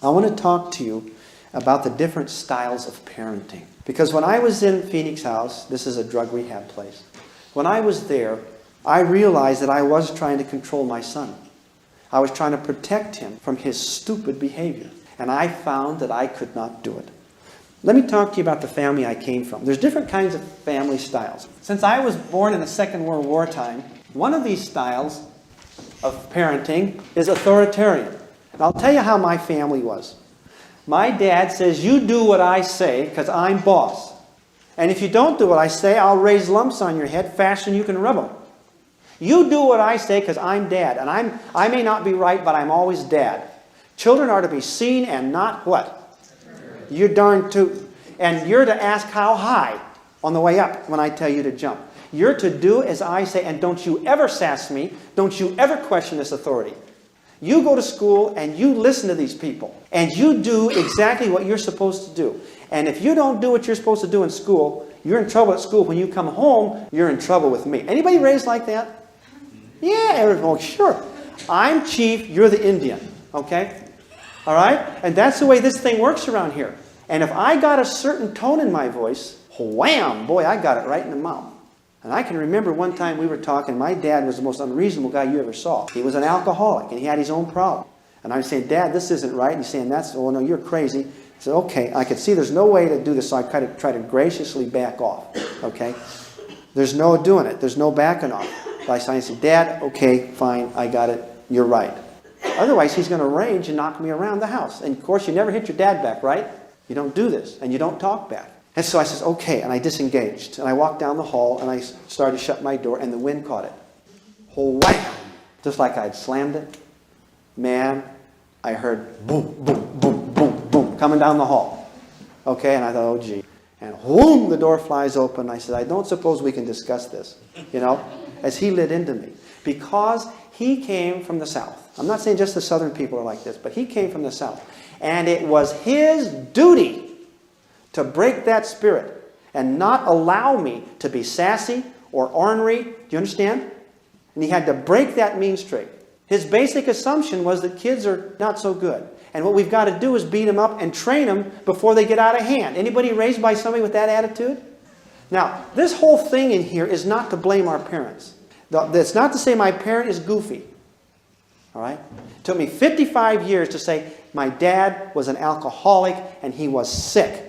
I want to talk to you about the different styles of parenting. Because when I was in Phoenix House, this is a drug rehab place, when I was there, I realized that I was trying to control my son. I was trying to protect him from his stupid behavior. And I found that I could not do it. Let me talk to you about the family I came from. There's different kinds of family styles. Since I was born in the Second World War time, one of these styles of parenting is authoritarian. And I'll tell you how my family was. My dad says, you do what I say because I'm boss. And if you don't do what I say, I'll raise lumps on your head faster than you can rub them. You do what I say because I'm dad. And I may not be right, but I'm always dad. Children are to be seen and not what? You're darn tootin'. And you're to ask how high on the way up when I tell you to jump. You're to do as I say, and don't you ever sass me. Don't you ever question this authority. You go to school and you listen to these people. And you do exactly what you're supposed to do. And if you don't do what you're supposed to do in school, you're in trouble at school. When you come home, you're in trouble with me. Anybody raised like that? Yeah, everyone, sure. I'm chief, you're the Indian. Okay? All right? And that's the way this thing works around here. And if I got a certain tone in my voice, wham, boy, I got it right in the mouth. And I can remember one time we were talking, my dad was the most unreasonable guy you ever saw. He was an alcoholic, and he had his own problem. And I'm saying, Dad, this isn't right. And he's saying, oh, no, you're crazy. I said, okay, I could see there's no way to do this, so I try to graciously back off. Okay? There's no doing it. There's no backing off. So I said, Dad, okay, fine, I got it. You're right. Otherwise, he's going to rage and knock me around the house. And, of course, you never hit your dad back, right? You don't do this, and you don't talk back. And so I says, okay, and I disengaged. And I walked down the hall, and I started to shut my door, and the wind caught it. Wham! Just like I'd slammed it. Man, I heard boom, boom, boom, boom, boom, coming down the hall. Okay, and I thought, oh, gee. And whoom, the door flies open. I said, I don't suppose we can discuss this, as he lit into me. Because he came from the South. I'm not saying just the Southern people are like this, but he came from the South. And it was his duty to break that spirit and not allow me to be sassy or ornery. Do you understand? And he had to break that mean streak. His basic assumption was that kids are not so good. And what we've got to do is beat them up and train them before they get out of hand. Anybody raised by somebody with that attitude? Now, this whole thing in here is not to blame our parents. It's not to say my parent is goofy. All right? It took me 55 years to say my dad was an alcoholic and he was sick.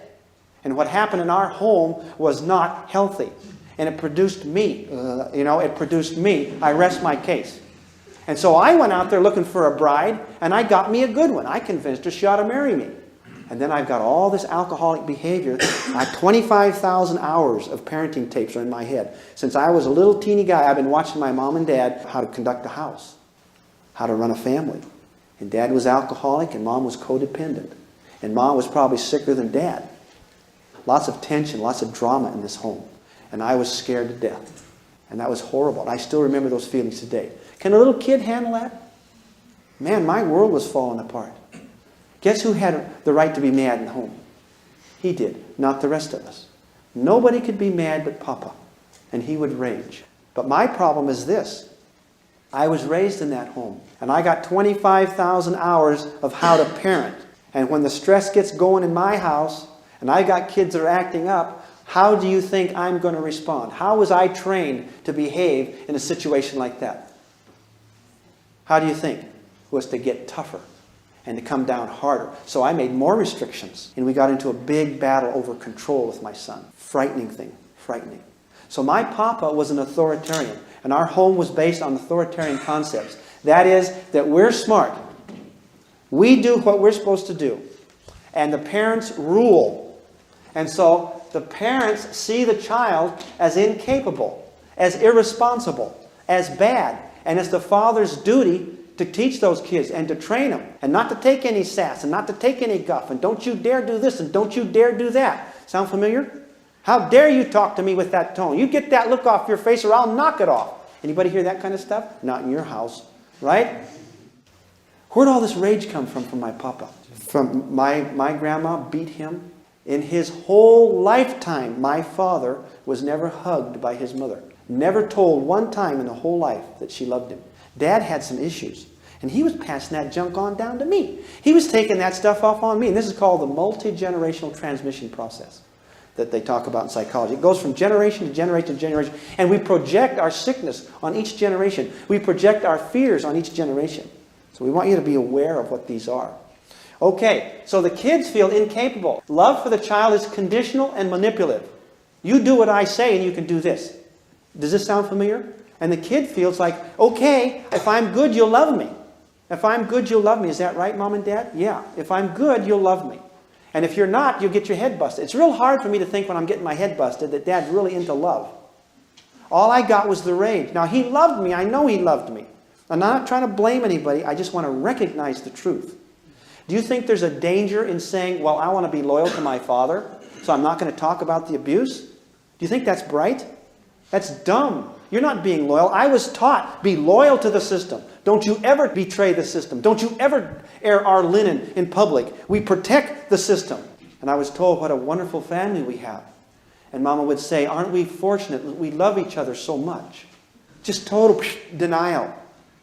And what happened in our home was not healthy. And it produced me. It produced me. I rest my case. And so I went out there looking for a bride, and I got me a good one. I convinced her she ought to marry me. And then I've got all this alcoholic behavior. I have 25,000 hours of parenting tapes are in my head. Since I was a little teeny guy, I've been watching my mom and dad how to conduct a house, how to run a family. And Dad was alcoholic, and Mom was codependent. And Mom was probably sicker than Dad. Lots of tension, lots of drama in this home. And I was scared to death. And that was horrible. And I still remember those feelings today. Can a little kid handle that? Man, my world was falling apart. Guess who had the right to be mad in the home? He did, not the rest of us. Nobody could be mad but Papa. And he would rage. But my problem is this. I was raised in that home. And I got 25,000 hours of how to parent. And when the stress gets going in my house, and I got kids that are acting up, how do you think I'm going to respond? How was I trained to behave in a situation like that? How do you think? It was to get tougher and to come down harder. So I made more restrictions. And we got into a big battle over control with my son. Frightening thing. Frightening. So my papa was an authoritarian. And our home was based on authoritarian concepts. That is, that we're smart. We do what we're supposed to do. And the parents rule. And so the parents see the child as incapable, as irresponsible, as bad. And it's the father's duty to teach those kids and to train them. And not to take any sass and not to take any guff. And don't you dare do this and don't you dare do that. Sound familiar? How dare you talk to me with that tone? You get that look off your face or I'll knock it off. Anybody hear that kind of stuff? Not in your house. Right? Where'd all this rage come from my papa? From my grandma beat him. In his whole lifetime, my father was never hugged by his mother. Never told one time in the whole life that she loved him. Dad had some issues. And he was passing that junk on down to me. He was taking that stuff off on me. And this is called the multi-generational transmission process that they talk about in psychology. It goes from generation to generation to generation. And we project our sickness on each generation. We project our fears on each generation. So we want you to be aware of what these are. Okay, so the kids feel incapable. Love for the child is conditional and manipulative. You do what I say and you can do this. Does this sound familiar? And the kid feels like, okay, if I'm good, you'll love me. If I'm good, you'll love me. Is that right, Mom and Dad? Yeah. If I'm good, you'll love me. And if you're not, you'll get your head busted. It's real hard for me to think when I'm getting my head busted that Dad's really into love. All I got was the rage. Now, he loved me. I know he loved me. I'm not trying to blame anybody. I just want to recognize the truth. Do you think there's a danger in saying, well, I want to be loyal to my father, so I'm not going to talk about the abuse? Do you think that's bright? That's dumb. You're not being loyal. I was taught, be loyal to the system. Don't you ever betray the system. Don't you ever air our linen in public. We protect the system. And I was told what a wonderful family we have. And Mama would say, aren't we fortunate that we love each other so much? Just total denial.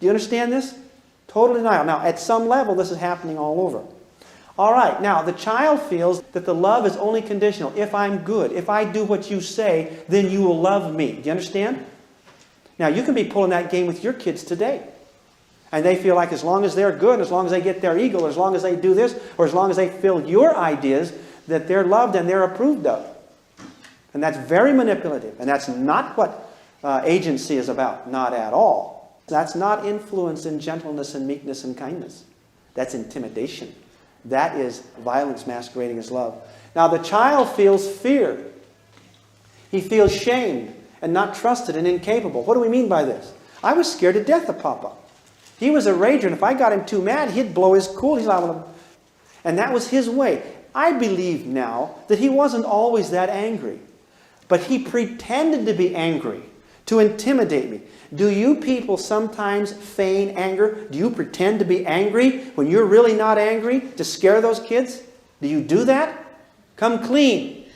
Do you understand this? Total denial. Now, at some level, this is happening all over. All right, now, the child feels that the love is only conditional. If I'm good, if I do what you say, then you will love me. Do you understand? Now, you can be pulling that game with your kids today. And they feel like as long as they're good, as long as they get their ego, as long as they do this, or as long as they fill your ideas, that they're loved and they're approved of. And that's very manipulative. And that's not what agency is about. Not at all. That's not influence in gentleness and meekness and kindness. That's intimidation. That is violence masquerading as love. Now the child feels fear. He feels shamed and not trusted and incapable. What do we mean by this? I was scared to death of Papa. He was a rager, and if I got him too mad, he'd blow his cool. He's like, and that was his way. I believe now that he wasn't always that angry. But he pretended to be angry to intimidate me. Do you people sometimes feign anger? Do you pretend to be angry when you're really not angry to scare those kids? Do you do that? Come clean.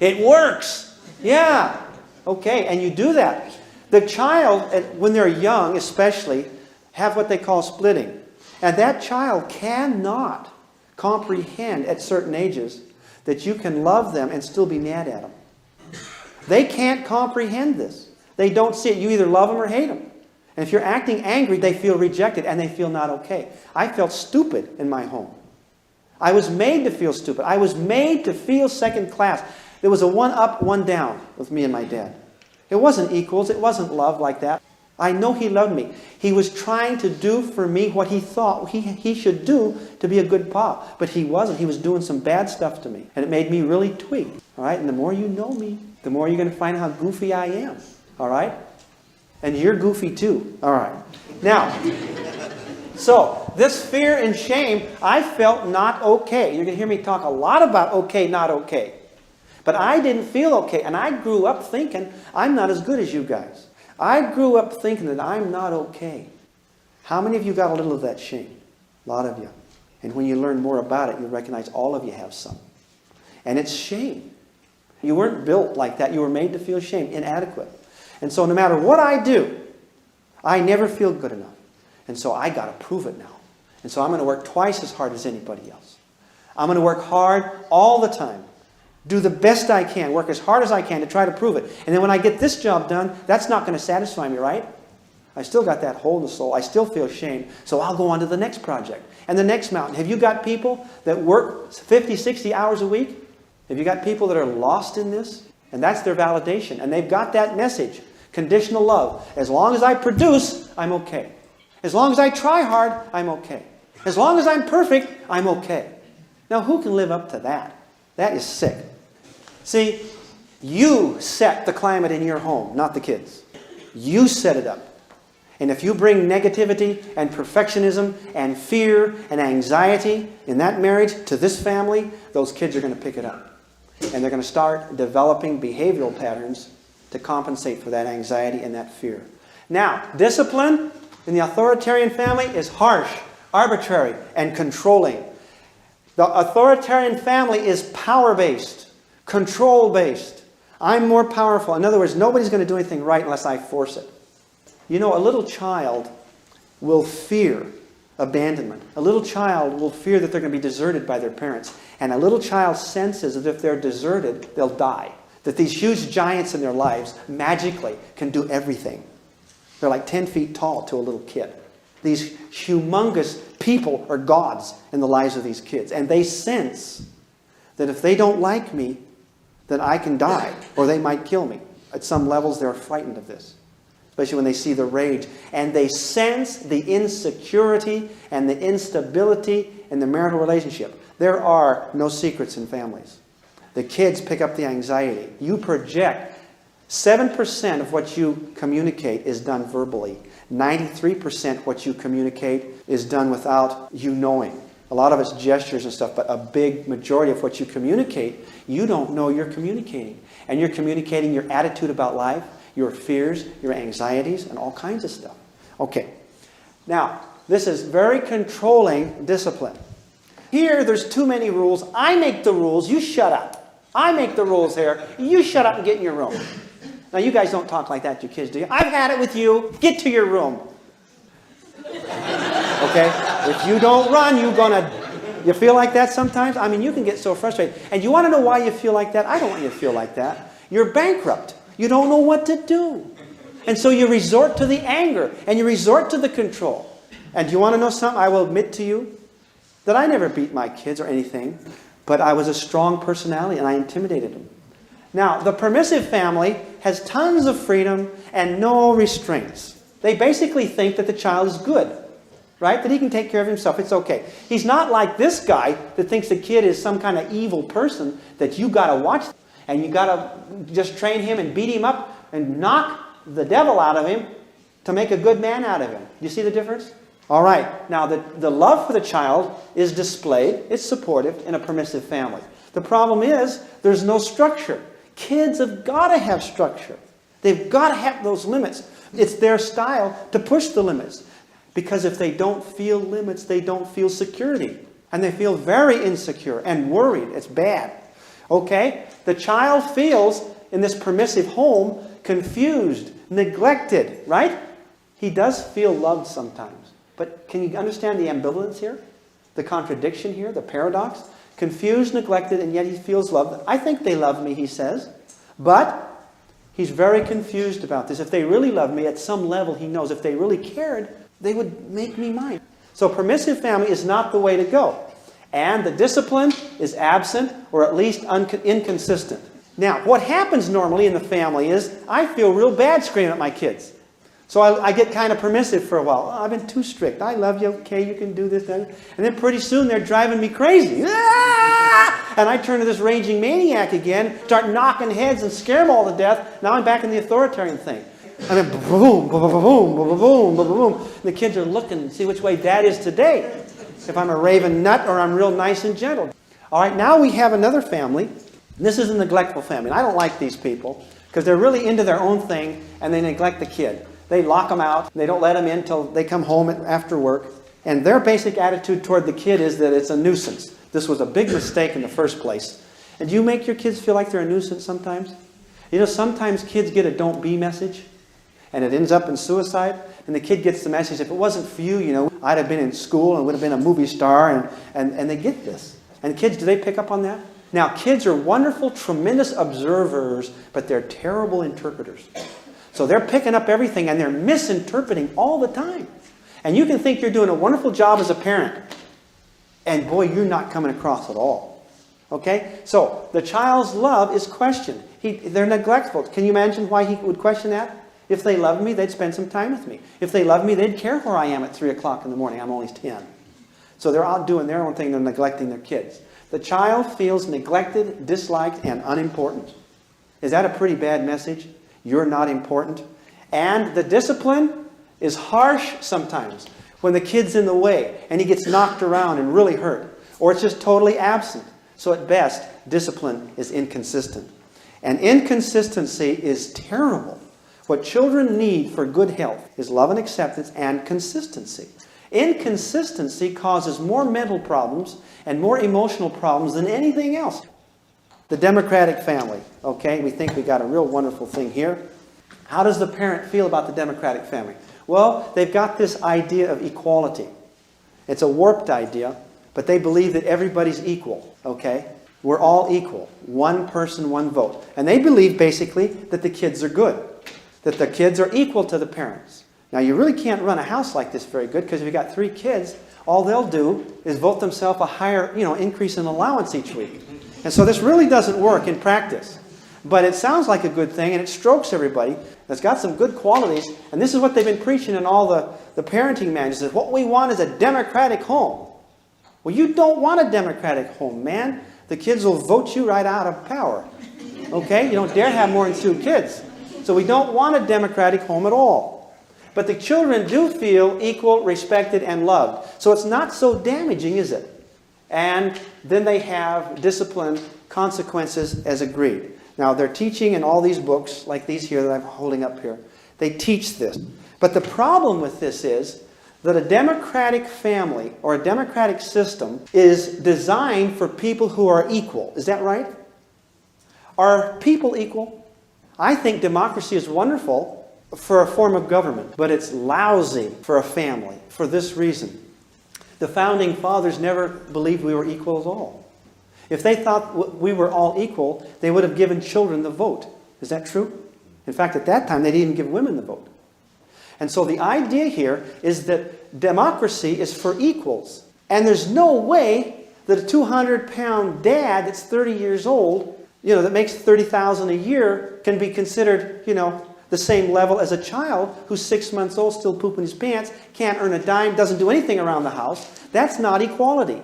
It works. Yeah. Okay, and you do that. The child, when they're young especially, have what they call splitting. And that child cannot comprehend at certain ages that you can love them and still be mad at them. They can't comprehend this. They don't see it. You either love them or hate them. And if you're acting angry, they feel rejected and they feel not okay. I felt stupid in my home. I was made to feel stupid. I was made to feel second class. There was a one up, one down with me and my dad. It wasn't equals. It wasn't love like that. I know he loved me. He was trying to do for me what he thought he should do to be a good pa. But he wasn't. He was doing some bad stuff to me. And it made me really tweak. All right? And the more you know me, the more you're going to find how goofy I am. All right? And you're goofy too. All right. Now, so this fear and shame, I felt not okay. You're going to hear me talk a lot about okay, not okay. But I didn't feel okay. And I grew up thinking I'm not as good as you guys. I grew up thinking that I'm not okay. How many of you got a little of that shame? A lot of you. And when you learn more about it, you recognize all of you have some. And it's shame. You weren't built like that. You were made to feel shame, inadequate. And so no matter what I do, I never feel good enough. And so I got to prove it now. And so I'm going to work twice as hard as anybody else. I'm going to work hard all the time. Do the best I can. Work as hard as I can to try to prove it. And then when I get this job done, that's not going to satisfy me, right? I still got that hole in the soul. I still feel shame. So I'll go on to the next project. And the next mountain. Have you got people that work 50, 60 hours a week? Have you got people that are lost in this? And that's their validation. And they've got that message. Conditional love. As long as I produce, I'm okay. As long as I try hard, I'm okay. As long as I'm perfect, I'm okay. Now, who can live up to that? That is sick. See, you set the climate in your home, not the kids. You set it up. And if you bring negativity and perfectionism and fear and anxiety in that marriage to this family, those kids are going to pick it up. And they're going to start developing behavioral patterns to compensate for that anxiety and that fear. Now, discipline in the authoritarian family is harsh, arbitrary, and controlling. The authoritarian family is power-based, control-based. I'm more powerful. In other words, nobody's going to do anything right unless I force it. You know, a little child will fear abandonment. A little child will fear that they're going to be deserted by their parents. And a little child senses that if they're deserted, they'll die. That these huge giants in their lives magically can do everything. They're like 10 feet tall to a little kid. These humongous people are gods in the lives of these kids. And they sense that if they don't like me, then I can die, or they might kill me. At some levels, they're frightened of this, especially when they see the rage. And they sense the insecurity and the instability in the marital relationship. There are no secrets in families. The kids pick up the anxiety. You project. 7% of what you communicate is done verbally. 93% what you communicate is done without you knowing. A lot of it's gestures and stuff, but a big majority of what you communicate, you don't know you're communicating. And you're communicating your attitude about life, your fears, your anxieties, and all kinds of stuff. Okay. Now, this is very controlling discipline. Here, there's too many rules. I make the rules. You shut up. I make the rules here. You shut up and get in your room. Now, you guys don't talk like that to your kids, do you? I've had it with you. Get to your room. Okay? If you don't run, you feel like that sometimes? I mean, you can get so frustrated. And you want to know why you feel like that? I don't want you to feel like that. You're bankrupt. You don't know what to do. And so you resort to the anger and you resort to the control. And do you want to know something? I will admit to you that I never beat my kids or anything, but I was a strong personality and I intimidated them. Now, the permissive family has tons of freedom and no restraints. They basically think that the child is good, right? That he can take care of himself. It's okay. He's not like this guy that thinks the kid is some kind of evil person that you got to watch and you got to just train him and beat him up and knock the devil out of him to make a good man out of him. You see the difference? All right. Now, the love for the child is displayed. It's supportive in a permissive family. The problem is there's no structure. Kids have got to have structure. They've got to have those limits. It's their style to push the limits. Because if they don't feel limits, they don't feel security. And they feel very insecure and worried. It's bad. Okay? The child feels in this permissive home confused, neglected, right? He does feel loved sometimes. But can you understand the ambivalence here? The contradiction here, the paradox? Confused, neglected, and yet he feels loved. I think they love me, he says. But he's very confused about this. If they really love me, at some level he knows if they really cared, they would make me mine. So permissive family is not the way to go. And the discipline is absent or at least inconsistent. Now, what happens normally in the family is I feel real bad screaming at my kids. So I get kind of permissive for a while. Oh, I've been too strict. I love you. Okay, you can do this, that. And then pretty soon they're driving me crazy. Ah! And I turn to this raging maniac again, start knocking heads and scare them all to death. Now I'm back in the authoritarian thing. And then boom, boom, boom, boom, boom, boom, boom, boom. And the kids are looking and see which way Dad is today. If I'm a raving nut or I'm real nice and gentle. All right, now we have another family. This is a neglectful family. And I don't like these people because they're really into their own thing and they neglect the kid. They lock them out. They don't let them in until they come home after work. And their basic attitude toward the kid is that it's a nuisance. This was a big mistake in the first place. And do you make your kids feel like they're a nuisance sometimes? You know, sometimes kids get a don't be message. And it ends up in suicide. And the kid gets the message, if it wasn't for you, you know, I'd have been in school and would have been a movie star. And they get this. And kids, do they pick up on that? Now, kids are wonderful, tremendous observers, but they're terrible interpreters. So they're picking up everything and they're misinterpreting all the time. And you can think you're doing a wonderful job as a parent. And boy, you're not coming across at all. Okay? So the child's love is questioned. They're neglectful. Can you imagine why he would question that? If they loved me, they'd spend some time with me. If they loved me, they'd care where I am at 3 o'clock in the morning. I'm only 10. So they're out doing their own thing. They're neglecting their kids. The child feels neglected, disliked, and unimportant. Is that a pretty bad message? You're not important. And the discipline is harsh sometimes when the kid's in the way and he gets knocked around and really hurt. Or it's just totally absent. So at best, discipline is inconsistent. And inconsistency is terrible. What children need for good health is love and acceptance and consistency. Inconsistency causes more mental problems and more emotional problems than anything else. The democratic family, okay? We think we got a real wonderful thing here. How does the parent feel about the democratic family? Well, they've got this idea of equality. It's a warped idea, but they believe that everybody's equal, okay? We're all equal. One person, one vote. And they believe, basically, that the kids are good, that the kids are equal to the parents. Now, you really can't run a house like this very good, because if you've got 3 kids, all they'll do is vote themselves a higher, increase in allowance each week. And so this really doesn't work in practice. But it sounds like a good thing, and it strokes everybody. It's got some good qualities, and this is what they've been preaching in all the parenting manuals. Is what we want is a democratic home. Well, you don't want a democratic home, man. The kids will vote you right out of power. Okay? You don't dare have more than 2 kids. So we don't want a democratic home at all. But the children do feel equal, respected, and loved. So it's not so damaging, is it? And then they have discipline consequences as agreed. Now, they're teaching in all these books, like these here that I'm holding up here. They teach this. But the problem with this is that a democratic family or a democratic system is designed for people who are equal. Is that right? Are people equal? I think democracy is wonderful for a form of government, but it's lousy for a family for this reason. The founding fathers never believed we were equal at all. If they thought we were all equal, they would have given children the vote. Is that true? In fact, at that time, they didn't even give women the vote. And so the idea here is that democracy is for equals. And there's no way that a 200-pound dad that's 30 years old, that makes $30,000 a year can be considered, the same level as a child who's 6 months old, still pooping his pants, can't earn a dime, doesn't do anything around the house. That's not equality.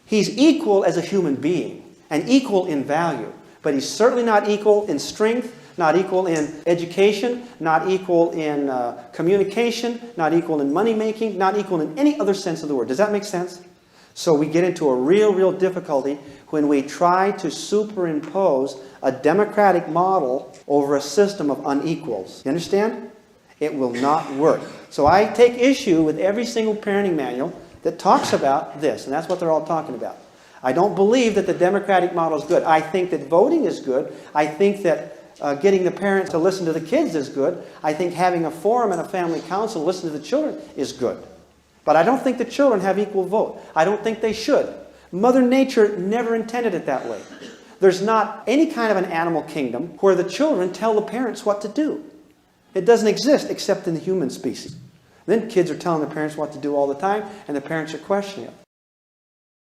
He's equal as a human being and equal in value. But he's certainly not equal in strength, not equal in education, not equal in communication, not equal in money making, not equal in any other sense of the word. Does that make sense? So we get into a real difficulty when we try to superimpose a democratic model over a system of unequals. You understand? It will not work. So I take issue with every single parenting manual that talks about this, and that's what they're all talking about. I don't believe that the democratic model is good. I think that voting is good. I think that getting the parents to listen to the kids is good. I think having a forum and a family council to listen to the children is good. But I don't think the children have equal vote. I don't think they should. Mother Nature never intended it that way. There's not any kind of an animal kingdom where the children tell the parents what to do. It doesn't exist except in the human species. Then kids are telling the parents what to do all the time, and the parents are questioning it.